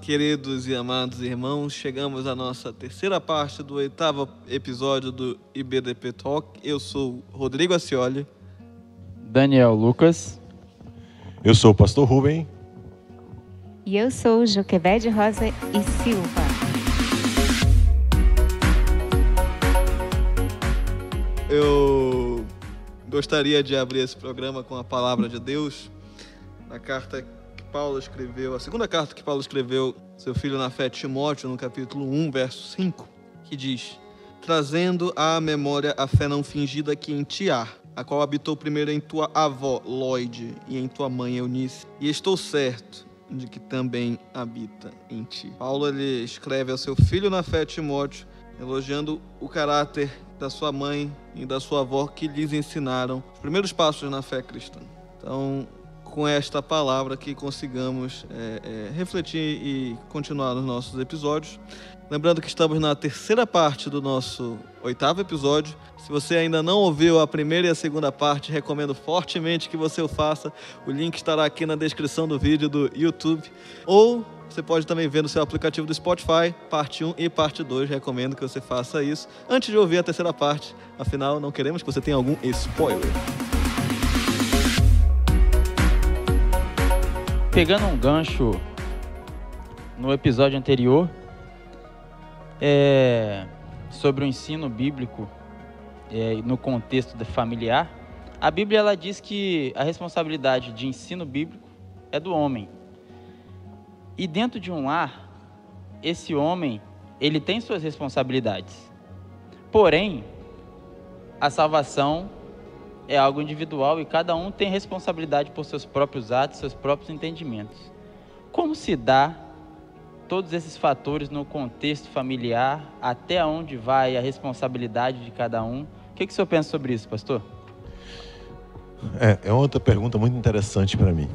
Queridos e amados irmãos, chegamos à nossa terceira parte do 8º episódio do IBDP Talk. Eu sou Rodrigo Acioli. Daniel Lucas. Eu sou o pastor Rubem. E eu sou Joquebede Rosa e Silva. Eu gostaria de abrir esse programa com a palavra de Deus na carta que Paulo escreveu, a segunda carta que Paulo escreveu ao seu filho na fé Timóteo, no capítulo 1, verso 5, que diz: trazendo à memória a fé não fingida que em ti há, a qual habitou primeiro em tua avó Loide e em tua mãe Eunice, e estou certo de que também habita em ti. Paulo ele escreve ao seu filho na fé Timóteo, elogiando o caráter da sua mãe e da sua avó que lhes ensinaram os primeiros passos na fé cristã. Então, com esta palavra que consigamos refletir e continuar nos nossos episódios. Lembrando que estamos na terceira parte do nosso 8º episódio. Se você ainda não ouviu a primeira e a segunda parte, recomendo fortemente que você o faça. O link estará aqui na descrição do vídeo do YouTube. Ou você pode também ver no seu aplicativo do Spotify, parte 1 e parte 2. Recomendo que você faça isso antes de ouvir a terceira parte. Afinal, não queremos que você tenha algum spoiler. Pegando um gancho no episódio anterior, sobre o ensino bíblico no contexto familiar, a Bíblia ela diz que a responsabilidade de ensino bíblico é do homem. E dentro de um lar, esse homem, ele tem suas responsabilidades. Porém, a salvação é algo individual e cada um tem responsabilidade por seus próprios atos, seus próprios entendimentos. Como se dá todos esses fatores no contexto familiar, até onde vai a responsabilidade de cada um? O que o senhor pensa sobre isso, pastor? É outra pergunta muito interessante para mim.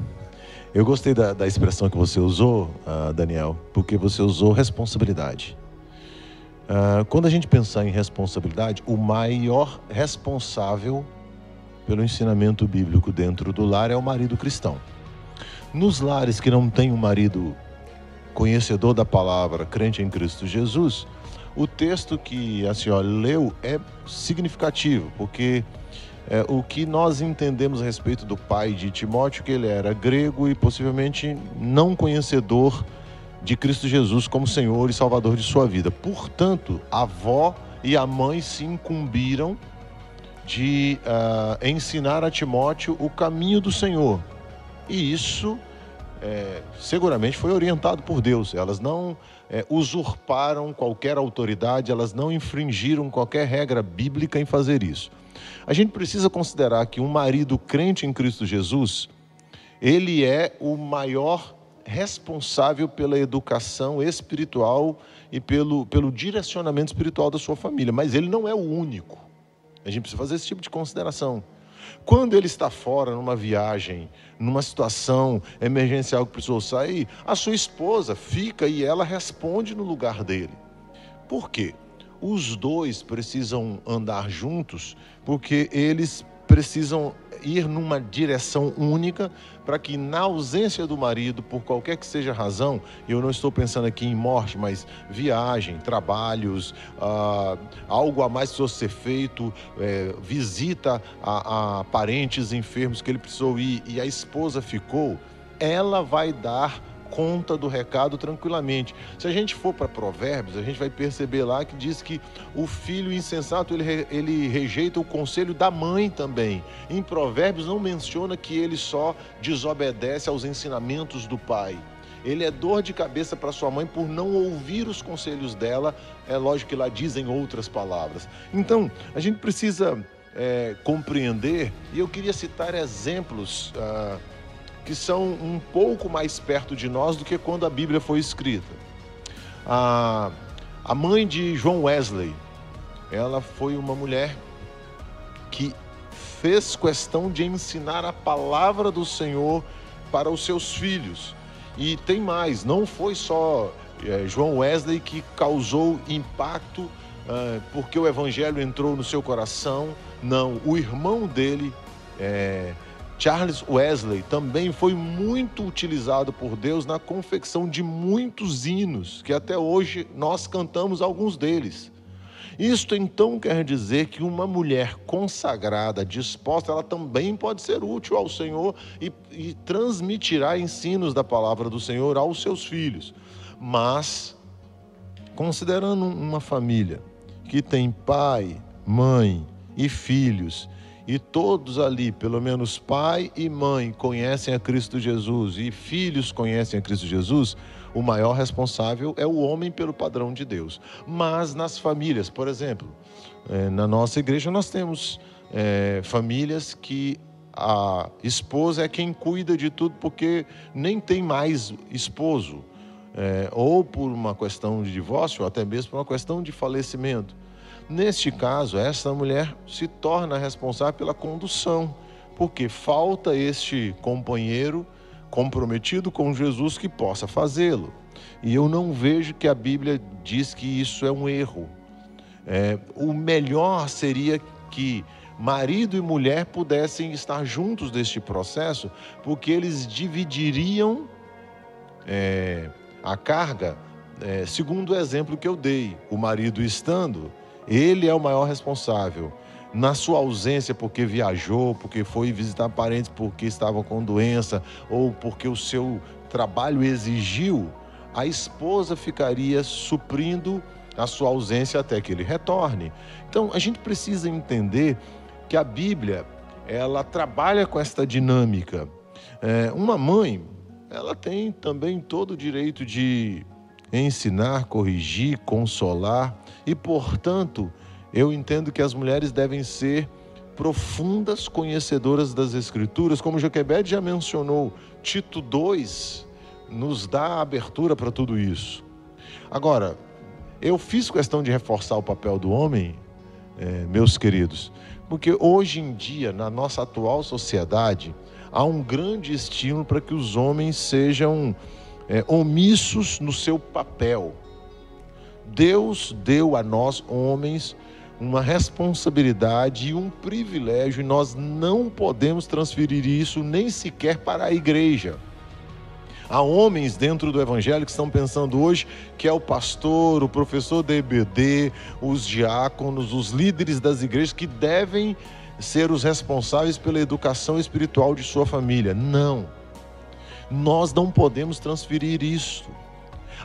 Eu gostei da expressão que você usou, Daniel, porque você usou responsabilidade. Quando a gente pensar em responsabilidade, o maior responsável pelo ensinamento bíblico dentro do lar é o marido cristão. Nos lares que não tem um marido conhecedor da palavra, crente em Cristo Jesus, o texto que a senhora leu é significativo, porque o que nós entendemos a respeito do pai de Timóteo, que ele era grego e possivelmente não conhecedor de Cristo Jesus como Senhor e Salvador de sua vida. Portanto, a avó e a mãe se incumbiram de ensinar a Timóteo o caminho do Senhor. E isso seguramente foi orientado por Deus. Elas não usurparam qualquer autoridade, elas não infringiram qualquer regra bíblica em fazer isso. A gente precisa considerar que um marido crente em Cristo Jesus, ele é o maior responsável pela educação espiritual e pelo direcionamento espiritual da sua família, mas ele não é o único. A gente precisa fazer esse tipo de consideração. Quando ele está fora, numa viagem, numa situação emergencial que precisou sair, a sua esposa fica e ela responde no lugar dele. Por quê? Os dois precisam andar juntos, porque eles precisam ir numa direção única para que, na ausência do marido, por qualquer que seja a razão, eu não estou pensando aqui em morte, mas viagem, trabalhos, algo a mais precisou ser feito, visita a parentes enfermos que ele precisou ir e a esposa ficou, ela vai dar conta do recado tranquilamente. Se a gente for para Provérbios, a gente vai perceber lá que diz que o filho insensato, ele rejeita o conselho da mãe também. Em Provérbios não menciona que ele só desobedece aos ensinamentos do pai. Ele é dor de cabeça para sua mãe por não ouvir os conselhos dela. É lógico que lá dizem outras palavras. Então, a gente precisa compreender, e eu queria citar exemplos que são um pouco mais perto de nós do que quando a Bíblia foi escrita. A mãe de John Wesley, ela foi uma mulher que fez questão de ensinar a palavra do Senhor para os seus filhos. E tem mais, não foi só João Wesley que causou impacto porque o evangelho entrou no seu coração. Não, o irmão dele Charles Wesley também foi muito utilizado por Deus na confecção de muitos hinos, que até hoje nós cantamos alguns deles. Isto então quer dizer que uma mulher consagrada, disposta, ela também pode ser útil ao Senhor e transmitirá ensinos da palavra do Senhor aos seus filhos. Mas, considerando uma família que tem pai, mãe e filhos, e todos ali, pelo menos pai e mãe, conhecem a Cristo Jesus e filhos conhecem a Cristo Jesus, o maior responsável é o homem pelo padrão de Deus. Mas nas famílias, por exemplo, na nossa igreja nós temos famílias que a esposa é quem cuida de tudo porque nem tem mais esposo, ou por uma questão de divórcio, ou até mesmo por uma questão de falecimento. Neste caso, essa mulher se torna responsável pela condução, porque falta este companheiro comprometido com Jesus que possa fazê-lo. E eu não vejo que a Bíblia diz que isso é um erro. O melhor seria que marido e mulher pudessem estar juntos neste processo, porque eles dividiriam a carga, segundo o exemplo que eu dei. O marido estando, ele é o maior responsável. Na sua ausência, porque viajou, porque foi visitar parentes porque estavam com doença, ou porque o seu trabalho exigiu, a esposa ficaria suprindo a sua ausência até que ele retorne. Então, a gente precisa entender que a Bíblia, ela trabalha com esta dinâmica. Uma mãe, ela tem também todo o direito de ensinar, corrigir, consolar, e, portanto, eu entendo que as mulheres devem ser profundas conhecedoras das Escrituras, como Joquebed já mencionou. Tito 2 nos dá abertura para tudo isso. Agora, eu fiz questão de reforçar o papel do homem, meus queridos, porque hoje em dia, na nossa atual sociedade, há um grande estímulo para que os homens sejam omissos no seu papel. Deus deu a nós, homens, uma responsabilidade e um privilégio, e nós não podemos transferir isso nem sequer para a igreja. Há homens dentro do evangelho que estão pensando hoje que é o pastor, o professor da EBD, os diáconos, os líderes das igrejas que devem ser os responsáveis pela educação espiritual de sua família. Não, nós não podemos transferir isso.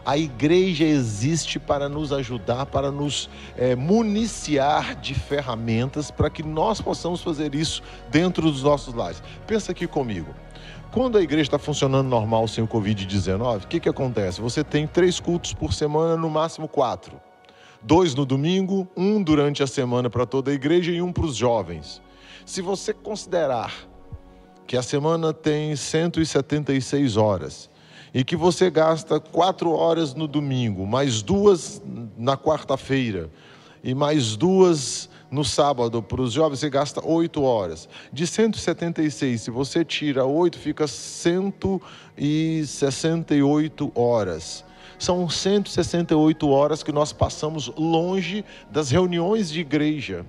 A igreja existe para nos ajudar, para nos municiar de ferramentas para que nós possamos fazer isso dentro dos nossos lares. Pensa aqui comigo. Quando a igreja está funcionando normal sem o Covid-19, o que acontece? Você tem 3 cultos por semana, no máximo 4. 2 no domingo, 1 durante a semana para toda a igreja e 1 para os jovens. Se você considerar que a semana tem 176 horas e que você gasta 4 horas no domingo, mais 2 na quarta-feira e mais 2 no sábado para os jovens, você gasta 8 horas. De 176, se você tira 8, fica 168 horas. São 168 horas que nós passamos longe das reuniões de igreja.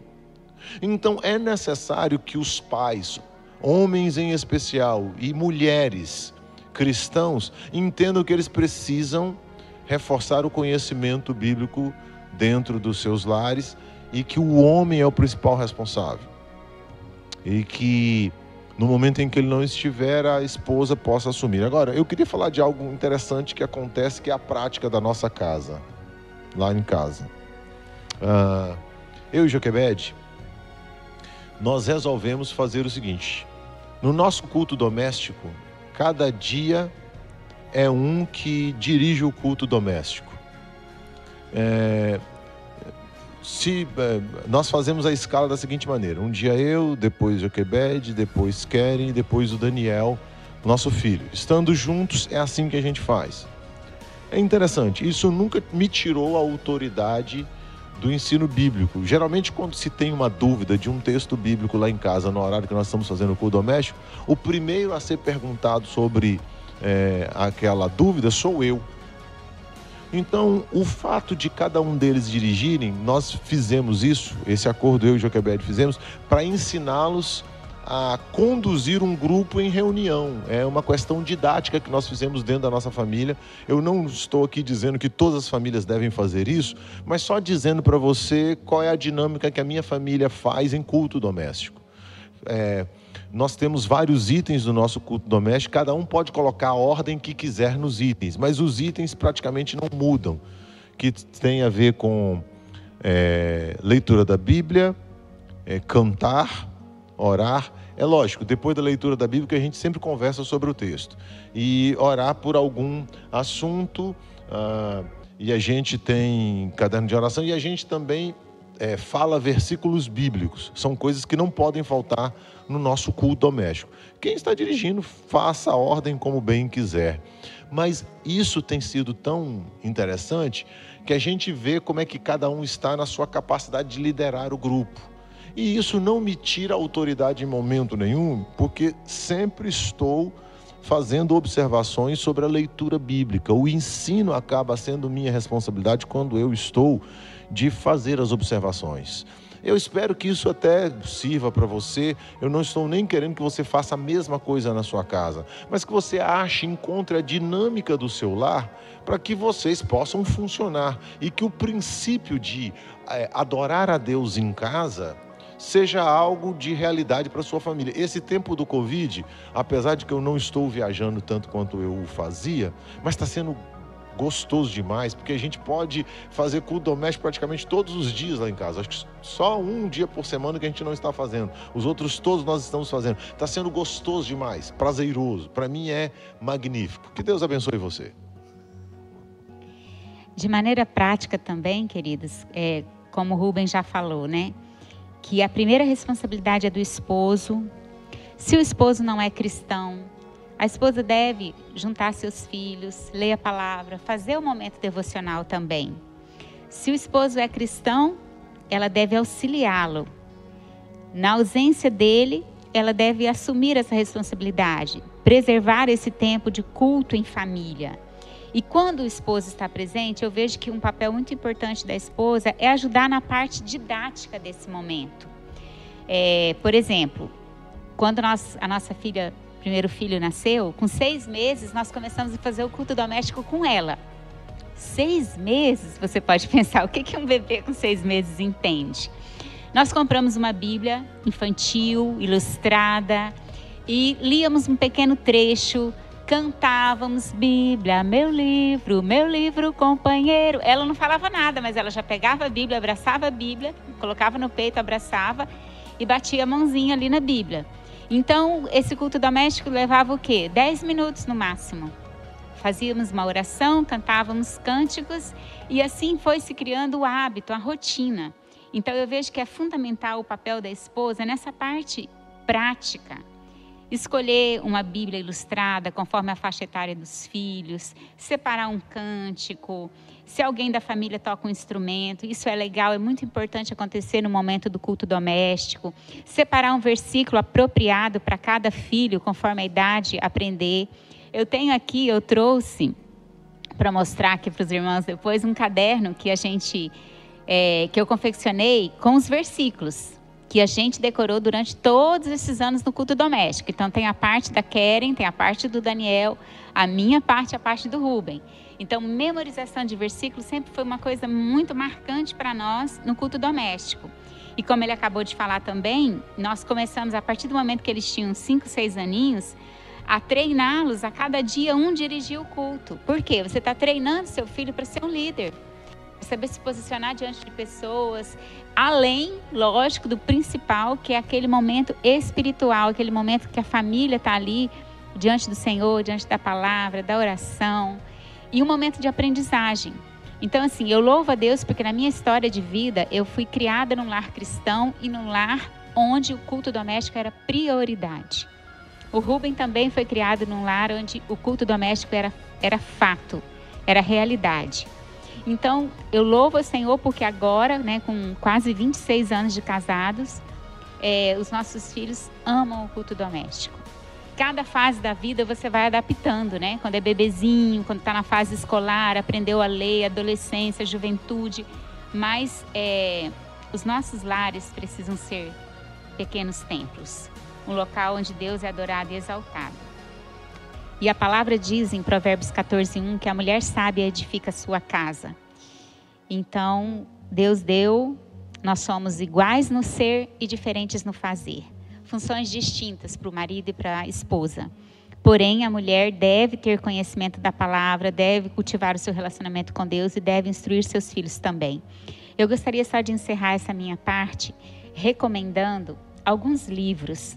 Então é necessário que os pais, homens em especial, e mulheres cristãos, entendam que eles precisam reforçar o conhecimento bíblico dentro dos seus lares e que o homem é o principal responsável. E que no momento em que ele não estiver, a esposa possa assumir. Agora, eu queria falar de algo interessante que acontece, que é a prática da nossa casa, lá em casa. Eu e Joquebed, nós resolvemos fazer o seguinte: no nosso culto doméstico, cada dia é um que dirige o culto doméstico. Nós fazemos a escala da seguinte maneira: um dia eu, depois Joquebed, depois Keren, depois o Daniel, nosso filho. Estando juntos, é assim que a gente faz. É interessante, isso nunca me tirou a autoridade do ensino bíblico. Geralmente, quando se tem uma dúvida de um texto bíblico lá em casa, no horário que nós estamos fazendo o culto doméstico, o primeiro a ser perguntado sobre aquela dúvida sou eu. Então, o fato de cada um deles dirigirem, nós fizemos isso, esse acordo eu e Joquebed fizemos, para ensiná-los a conduzir um grupo em reunião. É uma questão didática que nós fizemos dentro da nossa família. Eu não estou aqui dizendo que todas as famílias devem fazer isso, mas só dizendo para você qual é a dinâmica que a minha família faz em culto doméstico. Nós temos vários itens do nosso culto doméstico, cada um pode colocar a ordem que quiser nos itens, mas os itens praticamente não mudam, que tem a ver com leitura da Bíblia, cantar, orar. É lógico, depois da leitura da Bíblia que a gente sempre conversa sobre o texto. E orar por algum assunto, e a gente tem caderno de oração, e a gente também fala versículos bíblicos. São coisas que não podem faltar no nosso culto doméstico. Quem está dirigindo, faça a ordem como bem quiser. Mas isso tem sido tão interessante que a gente vê como é que cada um está na sua capacidade de liderar o grupo. E isso não me tira a autoridade em momento nenhum, porque sempre estou fazendo observações sobre a leitura bíblica. O ensino acaba sendo minha responsabilidade quando eu estou de fazer as observações. Eu espero que isso até sirva para você. Eu não estou nem querendo que você faça a mesma coisa na sua casa, mas que você encontre a dinâmica do seu lar para que vocês possam funcionar e que o princípio de adorar a Deus em casa seja algo de realidade para a sua família. Esse tempo do Covid, apesar de que eu não estou viajando tanto quanto eu fazia, mas está sendo gostoso demais, porque a gente pode fazer culto doméstico praticamente todos os dias lá em casa. Acho que só um dia por semana que a gente não está fazendo. Os outros todos nós estamos fazendo. Está sendo gostoso demais, prazeroso. Para mim é magnífico. Que Deus abençoe você. De maneira prática também, queridos, como o Rubem já falou, né? Que a primeira responsabilidade é do esposo. Se o esposo não é cristão, a esposa deve juntar seus filhos, ler a palavra, fazer o momento devocional também. Se o esposo é cristão, ela deve auxiliá-lo. Na ausência dele, ela deve assumir essa responsabilidade, preservar esse tempo de culto em família. E quando o esposo está presente, eu vejo que um papel muito importante da esposa é ajudar na parte didática desse momento. Por exemplo, quando a nossa filha, primeiro filho nasceu, com 6 meses nós começamos a fazer o culto doméstico com ela. 6 meses, você pode pensar, o que um bebê com 6 meses entende? Nós compramos uma Bíblia infantil, ilustrada, e líamos um pequeno trecho, cantávamos: Bíblia, meu livro companheiro. Ela não falava nada, mas ela já pegava a Bíblia, abraçava a Bíblia, colocava no peito, abraçava e batia a mãozinha ali na Bíblia. Então, esse culto doméstico levava o quê? 10 minutos no máximo. Fazíamos uma oração, cantávamos cânticos e assim foi se criando o hábito, a rotina. Então, eu vejo que é fundamental o papel da esposa nessa parte prática. Escolher uma Bíblia ilustrada conforme a faixa etária dos filhos, separar um cântico, se alguém da família toca um instrumento, isso é legal, é muito importante acontecer no momento do culto doméstico. Separar um versículo apropriado para cada filho, conforme a idade, aprender. Eu trouxe, para mostrar aqui para os irmãos depois, um caderno que que eu confeccionei com os versículos que a gente decorou durante todos esses anos no culto doméstico. Então, tem a parte da Keren, tem a parte do Daniel, a minha parte, a parte do Rubem. Então, memorização de versículos sempre foi uma coisa muito marcante para nós no culto doméstico. E como ele acabou de falar também, nós começamos, a partir do momento que eles tinham 5, 6 aninhos, a treiná-los a cada dia dirigir o culto. Por quê? Você está treinando seu filho para ser um líder. Saber se posicionar diante de pessoas, além, lógico, do principal, que é aquele momento espiritual, aquele momento que a família está ali, diante do Senhor, diante da palavra, da oração, e um momento de aprendizagem. Então, assim, eu louvo a Deus porque na minha história de vida, eu fui criada num lar cristão e num lar onde o culto doméstico era prioridade. O Rubem também foi criado num lar onde o culto doméstico era fato, era realidade. Então, eu louvo o Senhor porque agora, né, com quase 26 anos de casados, os nossos filhos amam o culto doméstico. Cada fase da vida você vai adaptando, né? Quando é bebezinho, quando está na fase escolar, aprendeu a ler, adolescência, juventude. Mas os nossos lares precisam ser pequenos templos, um local onde Deus é adorado e exaltado. E a palavra diz em Provérbios 14:1 que a mulher sábia edifica sua casa. Então, Deus deu, nós somos iguais no ser e diferentes no fazer. Funções distintas para o marido e para a esposa. Porém, a mulher deve ter conhecimento da palavra, deve cultivar o seu relacionamento com Deus e deve instruir seus filhos também. Eu gostaria só de encerrar essa minha parte recomendando alguns livros.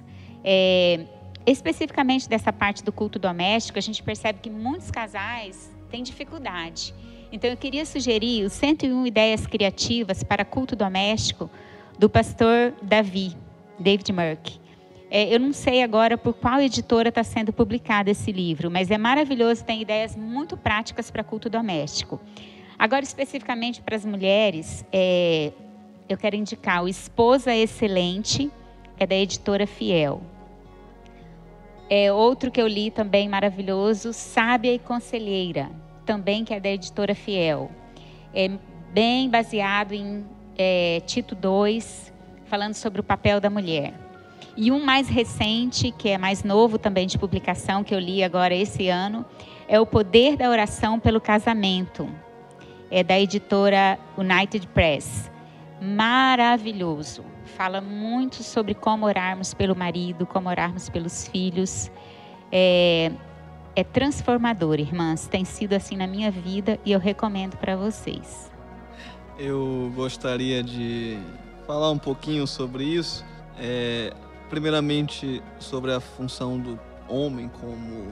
Especificamente dessa parte do culto doméstico, a gente percebe que muitos casais têm dificuldade. Então, eu queria sugerir os 101 ideias criativas para culto doméstico do pastor David Murk. Eu não sei agora por qual editora está sendo publicado esse livro, mas é maravilhoso, tem ideias muito práticas para culto doméstico. Agora, especificamente para as mulheres, eu quero indicar o Esposa Excelente, é da editora Fiel. Outro que eu li também maravilhoso, Sábia e Conselheira, também que é da editora Fiel. É bem baseado em Tito 2, falando sobre o papel da mulher. E um mais recente, que é mais novo também de publicação, que eu li agora esse ano, é O Poder da Oração pelo Casamento. É da editora United Press. Maravilhoso. Fala muito sobre como orarmos pelo marido, como orarmos pelos filhos. É transformador, irmãs. Tem sido assim na minha vida e eu recomendo para vocês. Eu gostaria de falar um pouquinho sobre isso. Primeiramente, sobre a função do homem como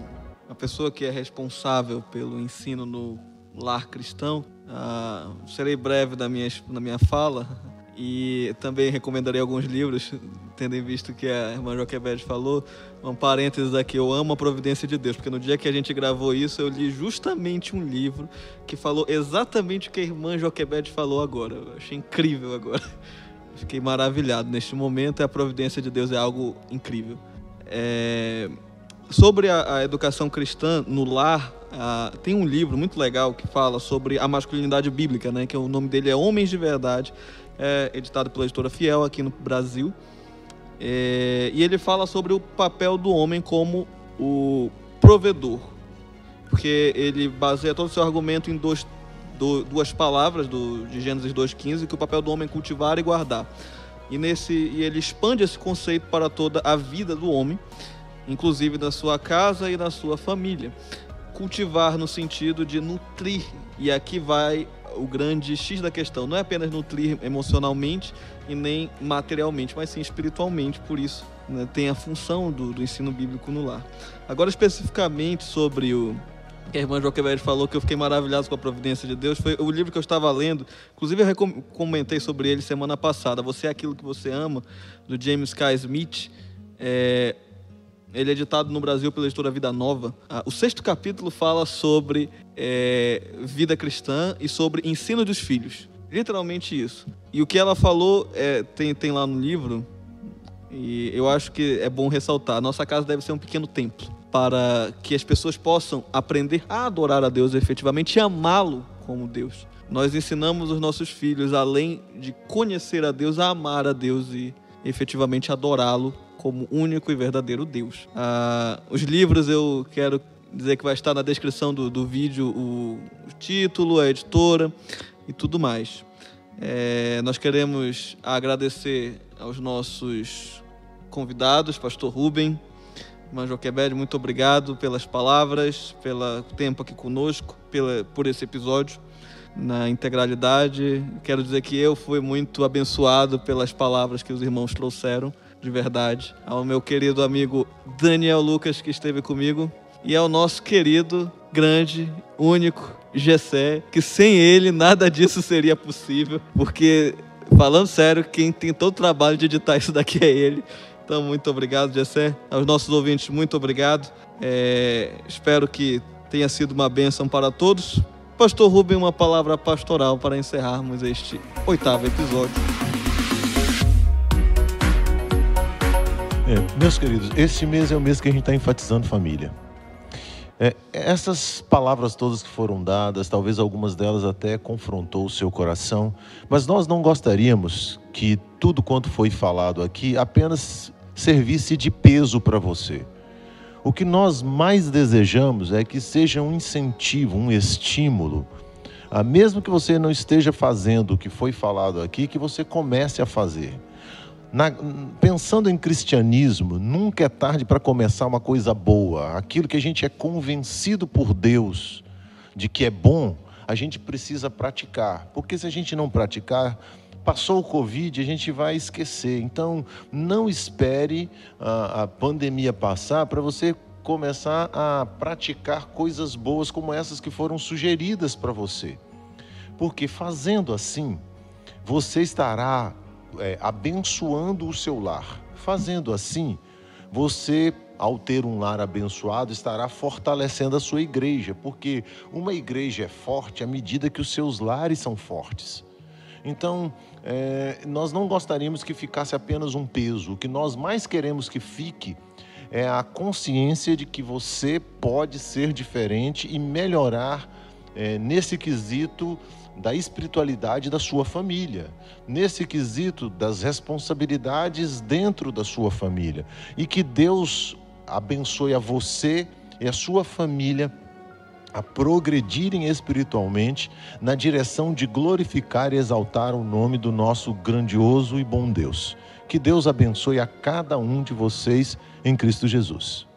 uma pessoa que é responsável pelo ensino no lar cristão. Serei breve na minha fala e também recomendarei alguns livros, tendo em vista que a irmã Joquebede falou. Um parênteses aqui, eu amo a providência de Deus, porque no dia que a gente gravou isso, eu li justamente um livro que falou exatamente o que a irmã Joquebede falou agora. Eu achei incrível agora. Fiquei maravilhado neste momento, e a providência de Deus é algo incrível. Sobre a educação cristã no lar, tem um livro muito legal que fala sobre a masculinidade bíblica, né, que o nome dele é Homens de Verdade, editado pela editora Fiel aqui no Brasil. E ele fala sobre o papel do homem como o provedor, porque ele baseia todo o seu argumento em duas palavras de Gênesis 2:15, que o papel do homem é cultivar e guardar. E ele expande esse conceito para toda a vida do homem, inclusive na sua casa e na sua família. Cultivar no sentido de nutrir, e aqui vai o grande X da questão, não é apenas nutrir emocionalmente e nem materialmente, mas sim espiritualmente. Por isso, né, tem a função do ensino bíblico no lar. Agora, especificamente sobre o que a irmã Joquebede falou, que eu fiquei maravilhado com a providência de Deus, foi o livro que eu estava lendo. Inclusive, eu comentei sobre ele semana passada, Você é Aquilo que Você Ama, do James K. Smith. Ele é editado no Brasil pela editora Vida Nova. O 6º capítulo fala sobre vida cristã e sobre ensino dos filhos. Literalmente isso. E o que ela falou tem lá no livro, e eu acho que é bom ressaltar. Nossa casa deve ser um pequeno templo, para que as pessoas possam aprender a adorar a Deus efetivamente e amá-lo como Deus. Nós ensinamos os nossos filhos, além de conhecer a Deus, a amar a Deus e efetivamente adorá-lo como único e verdadeiro Deus. Os livros, eu quero dizer que vai estar na descrição do vídeo o título, a editora e tudo mais. Nós queremos agradecer aos nossos convidados, pastor Rubem, irmã Joquebede, muito obrigado pelas palavras, pelo tempo aqui conosco, por esse episódio na integralidade. Quero dizer que eu fui muito abençoado pelas palavras que os irmãos trouxeram, de verdade. Ao meu querido amigo Daniel Lucas, que esteve comigo, e ao nosso querido, grande, único Gessé, que sem ele nada disso seria possível, porque, falando sério, quem tem todo o trabalho de editar isso daqui é ele. Então, muito obrigado, Gessé. Aos nossos ouvintes, muito obrigado. Espero que tenha sido uma bênção para todos. Pastor Rubem, uma palavra pastoral para encerrarmos este 8º episódio. Meus queridos, este mês é o mês que a gente está enfatizando família. Essas palavras todas que foram dadas, talvez algumas delas até confrontou o seu coração, mas nós não gostaríamos que tudo quanto foi falado aqui apenas servisse de peso para você. O que nós mais desejamos é que seja um incentivo, um estímulo. Mesmo que você não esteja fazendo o que foi falado aqui, que você comece a fazer. Pensando em cristianismo, nunca é tarde para começar uma coisa boa. Aquilo que a gente é convencido por Deus de que é bom, a gente precisa praticar. Porque se a gente não praticar, passou o Covid, a gente vai esquecer. Então, não espere a pandemia passar para você começar a praticar coisas boas como essas que foram sugeridas para você. Porque fazendo assim, você estará abençoando o seu lar. Fazendo assim, você, ao ter um lar abençoado, estará fortalecendo a sua igreja. Porque uma igreja é forte à medida que os seus lares são fortes. Então, nós não gostaríamos que ficasse apenas um peso. O que nós mais queremos que fique é a consciência de que você pode ser diferente e melhorar nesse quesito da espiritualidade da sua família, nesse quesito das responsabilidades dentro da sua família. E que Deus abençoe a você e a sua família a progredirem espiritualmente na direção de glorificar e exaltar o nome do nosso grandioso e bom Deus. Que Deus abençoe a cada um de vocês em Cristo Jesus.